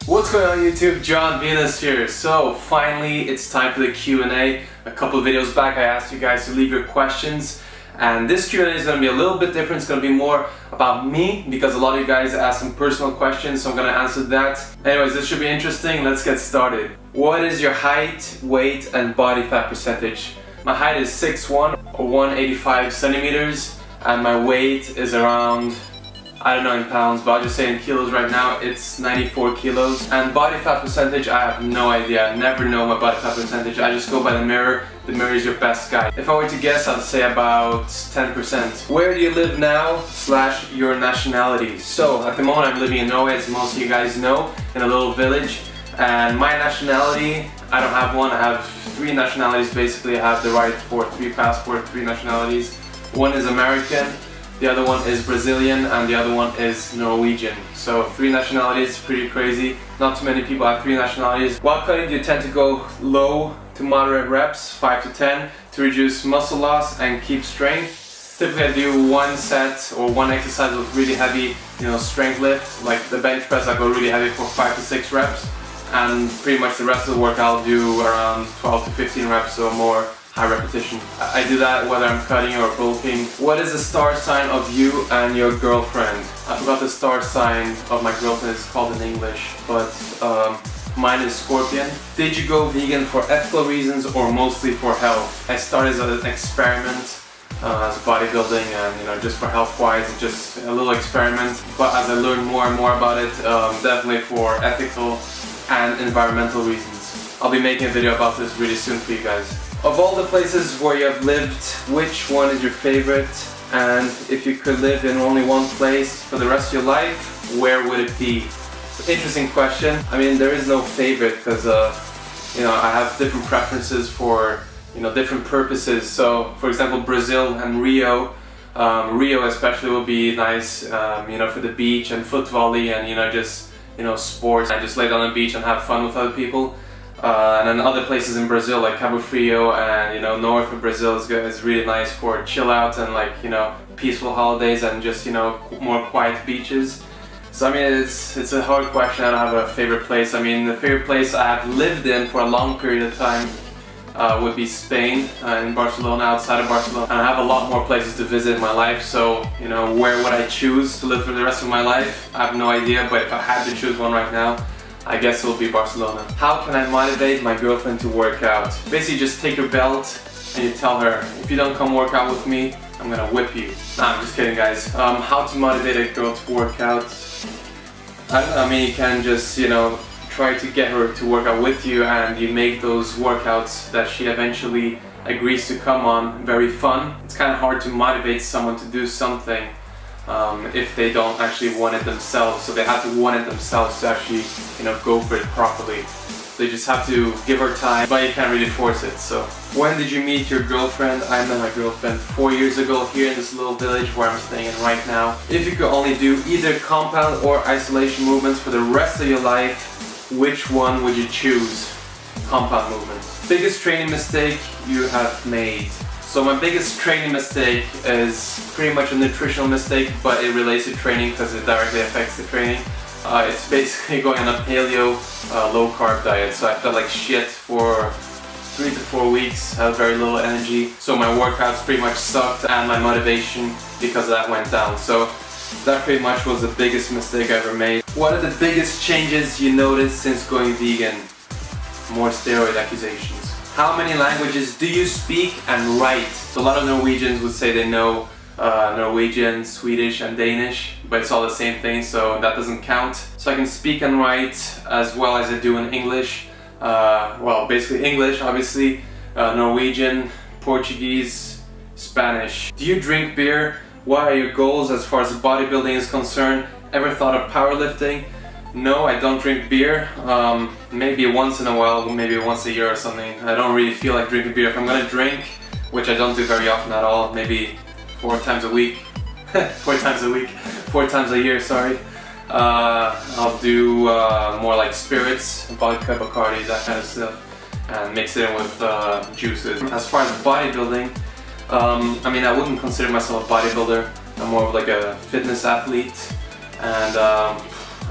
What's going on YouTube? Jon Venus here. So finally it's time for the Q&A. A couple of videos back I asked you guys to leave your questions, and this Q&A is going to be a little bit different. It's going to be more about me because a lot of you guys asked some personal questions, so I'm going to answer that. Anyways, this should be interesting. Let's get started. What is your height, weight and body fat percentage? My height is 6'1" or 185 centimeters and my weight is around, I don't know in pounds, but I'll just say in kilos right now, it's 94 kilos. And body fat percentage, I have no idea. I never know my body fat percentage. I just go by the mirror. The mirror is your best guide. If I were to guess, I'd say about 10%. Where do you live now / your nationality? So at the moment I'm living in Norway, as most of you guys know, in a little village. And my nationality, I don't have one. I have 3 nationalities basically. I have the right for 3 passports, 3 nationalities. One is American, the other one is Brazilian, and the other one is Norwegian. So 3 nationalities, pretty crazy. Not too many people have 3 nationalities. While cutting, you tend to go low to moderate reps, 5 to 10, to reduce muscle loss and keep strength. Typically I do 1 set or 1 exercise with really heavy, strength lift, like the bench press. I go really heavy for 5 to 6 reps, and pretty much the rest of the work I'll do around 12 to 15 reps or more. High repetition. I do that whether I'm cutting or bulking. What is the star sign of you and your girlfriend? I forgot the star sign of my girlfriend. It's called in English, but mine is Scorpion. Did you go vegan for ethical reasons or mostly for health? I started as an experiment, as bodybuilding, and just for health-wise, just a little experiment. But as I learned more and more about it, definitely for ethical and environmental reasons. I'll be making a video about this really soon for you guys. Of all the places where you have lived, which one is your favorite? And if you could live in only one place for the rest of your life, where would it be? Interesting question. I mean, there is no favorite because, I have different preferences for, different purposes. So, for example, Brazil and Rio. Rio especially would be nice, for the beach and foot volley and, just, sports. I just lay down on the beach and have fun with other people. And then other places in Brazil like Cabo Frio and north of Brazil is good. It's really nice for chill out and peaceful holidays and just more quiet beaches. So I mean it's a hard question. I don't have a favorite place. I mean the favorite place I have lived in for a long period of time would be Spain, in Barcelona, outside of Barcelona. And I have a lot more places to visit in my life, so where would I choose to live for the rest of my life? I have no idea, but if I had to choose one right now, I guess it will be Barcelona. How can I motivate my girlfriend to work out? Basically just take your belt and you tell her, if you don't come work out with me, I'm gonna whip you. Nah, I'm just kidding guys. How to motivate a girl to work out? I mean, you can just, try to get her to work out with you, and you make those workouts that she eventually agrees to come on very fun. It's kind of hard to motivate someone to do something if they don't actually want it themselves. So they have to want it themselves to actually, go for it properly. They just have to give her time, but you can't really force it. So, when did you meet your girlfriend? I met my girlfriend 4 years ago here in this little village where I'm staying in right now. If you could only do either compound or isolation movements for the rest of your life, which one would you choose? Compound movements. Biggest training mistake you have made? So my biggest training mistake is pretty much a nutritional mistake, but it relates to training because it directly affects the training. It's basically going on a paleo, low carb diet. So I felt like shit for 3 to 4 weeks, I had very little energy. So my workouts pretty much sucked and my motivation because of that went down. So that pretty much was the biggest mistake I ever made. What are the biggest changes you noticed since going vegan? More steroid accusations. How many languages do you speak and write? So a lot of Norwegians would say they know Norwegian, Swedish and Danish, but it's all the same thing, so that doesn't count. So I can speak and write as well as I do in English. Well, basically English, obviously, Norwegian, Portuguese, Spanish. Do you drink beer? What are your goals as far as bodybuilding is concerned? Ever thought of powerlifting? No, I don't drink beer. Maybe once in a while, maybe once a year or something. I don't really feel like drinking beer. If I'm gonna drink, which I don't do very often at all, maybe 4 times a week, 4 times a week, 4 times a year, sorry. I'll do more like spirits, vodka, Bacardi, that kind of stuff, and mix it in with juices. As far as bodybuilding, I mean, I wouldn't consider myself a bodybuilder. I'm more of like a fitness athlete, and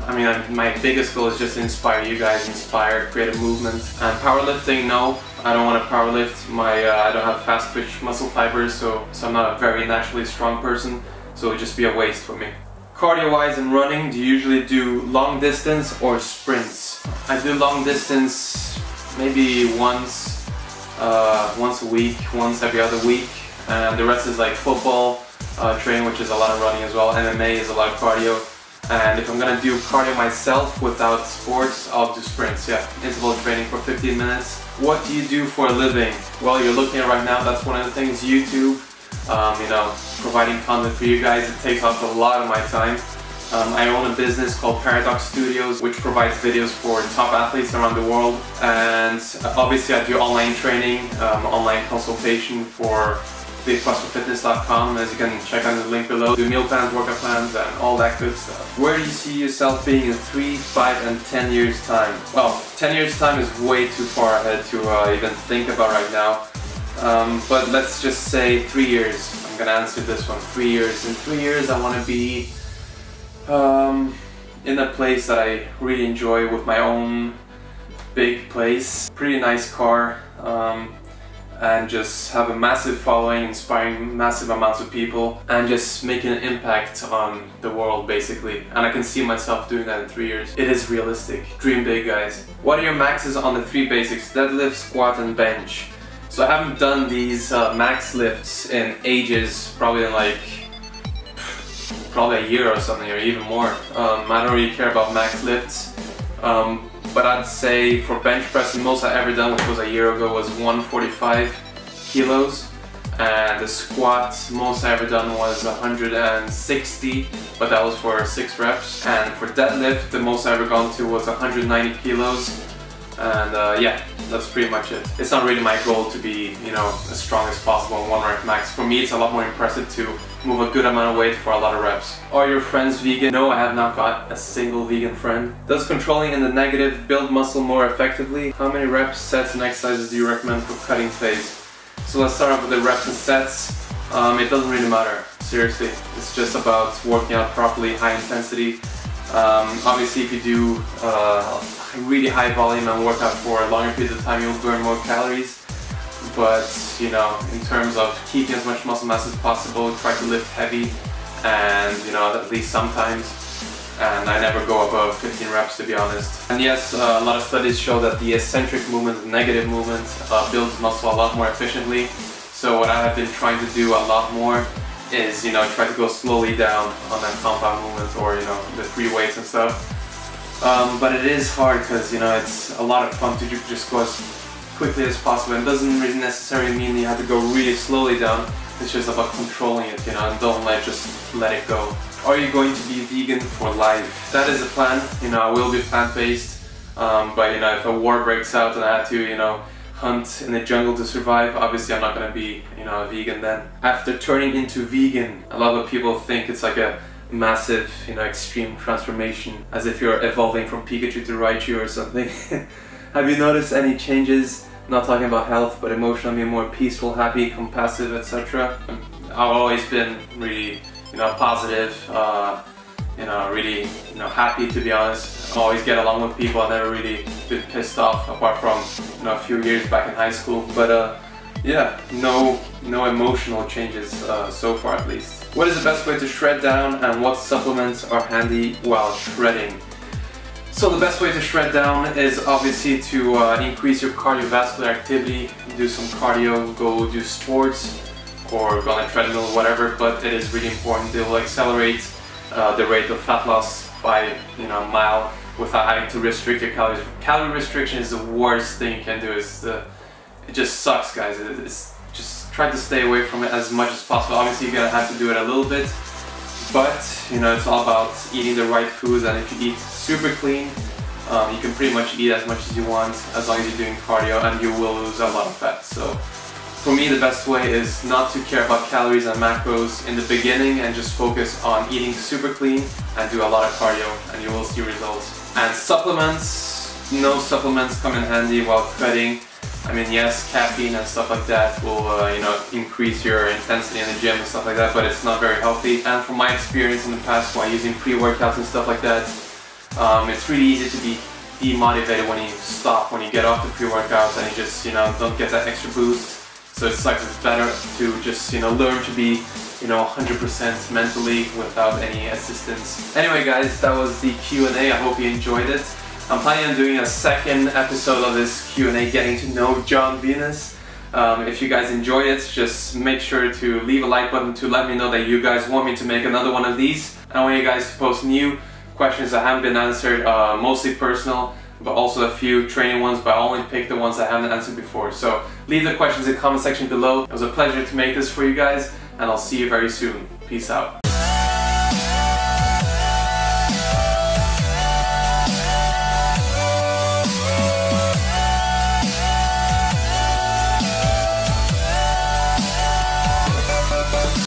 I mean, my biggest goal is just to inspire you guys, inspire, create a movement. And powerlifting, no, I don't want to powerlift. I don't have fast twitch muscle fibers, so I'm not a very naturally strong person, so it would just be a waste for me. Cardio-wise and running, do you usually do long distance or sprints? I do long distance maybe once a week, once every other week, and the rest is like football training, which is a lot of running as well. MMA is a lot of cardio, and if I'm gonna do cardio myself without sports, I'll do sprints. Yeah, interval training for 15 minutes. What do you do for a living? Well, you're looking at right now, that's one of the things, YouTube. You know, providing content for you guys, it takes up a lot of my time. I own a business called Paradox Studios, which provides videos for top athletes around the world, and obviously I do online training, online consultation for BigPlusForFitness.com, as you can check out the link below. Do meal plans, workout plans, and all that good stuff. Where do you see yourself being in 3, 5, and 10 years time? Well, 10 years time is way too far ahead to even think about right now. But let's just say 3 years. I'm gonna answer this one. 3 years. In 3 years I want to be in a place that I really enjoy, with my own big place, pretty nice car, and just have a massive following, inspiring massive amounts of people, and just making an impact on the world basically. And I can see myself doing that in 3 years. It is realistic. Dream big, guys. What are your maxes on the 3 basics? Deadlift, squat, and bench. So I haven't done these max lifts in ages, probably a year or something, or even more. I don't really care about max lifts, but I'd say for bench press, the most I ever done, which was a year ago, was 145 kilos, and the squat, most I ever done was 160, but that was for 6 reps, and for deadlift, the most I ever gone to was 190 kilos, and yeah, that's pretty much it. It's not really my goal to be, you know, as strong as possible in 1 rep max. For me, it's a lot more impressive to move a good amount of weight for a lot of reps. Are your friends vegan? No, I have not got a single vegan friend. Does controlling in the negative build muscle more effectively? How many reps, sets, and exercises do you recommend for cutting phase? So let's start off with the reps and sets. It doesn't really matter, seriously. It's just about working out properly, high intensity. Obviously, if you do really high volume and work out for a longer period of time, you'll burn more calories. But, you know, in terms of keeping as much muscle mass as possible, try to lift heavy, and, you know, at least sometimes. And I never go above 15 reps, to be honest. And yes, a lot of studies show that the eccentric movement, the negative movement, builds muscle a lot more efficiently. So what I have been trying to do a lot more is, you know, try to go slowly down on that compound movement, or, you know, the free weights and stuff. But it is hard because, you know, it's a lot of fun to just go as quickly as possible. It doesn't really necessarily mean you have to go really slowly down. It's just about controlling it, you know, and don't just let it go. Are you going to be vegan for life? That is a plan. You know, I will be plant-based, but, you know, if a war breaks out and I have to, you know, hunt in the jungle to survive, obviously I'm not going to be, you know, a vegan then. After turning into vegan, a lot of people think it's like a massive, you know, extreme transformation, as if you're evolving from Pikachu to Raichu or something. Have you noticed any changes? Not talking about health, but emotionally, being more peaceful, happy, compassive, etc. I've always been really, you know, positive, you know, really, you know, happy, to be honest. I always get along with people. I've never really been pissed off, apart from, you know, a few years back in high school. But yeah, no emotional changes so far, at least. What is the best way to shred down, and what supplements are handy while shredding? So the best way to shred down is obviously to increase your cardiovascular activity, do some cardio, go do sports, or go on a treadmill, whatever, but it is really important. It will accelerate the rate of fat loss by, you know, a mile without having to restrict your calories. Calorie restriction is the worst thing you can do. It just sucks, guys. It's just try to stay away from it as much as possible. Obviously you're gonna have to do it a little bit, but, you know, it's all about eating the right foods, and if you eat super clean, you can pretty much eat as much as you want, as long as you're doing cardio, and you will lose a lot of fat. So for me, the best way is not to care about calories and macros in the beginning, and just focus on eating super clean and do a lot of cardio, and you will see results. And supplements, no supplements come in handy while cutting. I mean, yes, caffeine and stuff like that will, you know, increase your intensity in the gym and stuff like that, but it's not very healthy. And from my experience in the past, while using pre-workouts and stuff like that, It's really easy to be demotivated when you stop, when you get off the pre-workouts and you just, don't get that extra boost. So it's better to just, learn to be, 100% mentally without any assistance. Anyway guys, that was the Q&A. I hope you enjoyed it. I'm planning on doing a second episode of this Q&A, getting to know Jon Venus. If you guys enjoyed it, just make sure to leave a like button to let me know that you guys want me to make another one of these. I want you guys to post new questions that haven't been answered, mostly personal, but also a few training ones, but I only pick the ones I haven't answered before. So leave the questions in the comment section below. It was a pleasure to make this for you guys, and I'll see you very soon. Peace out.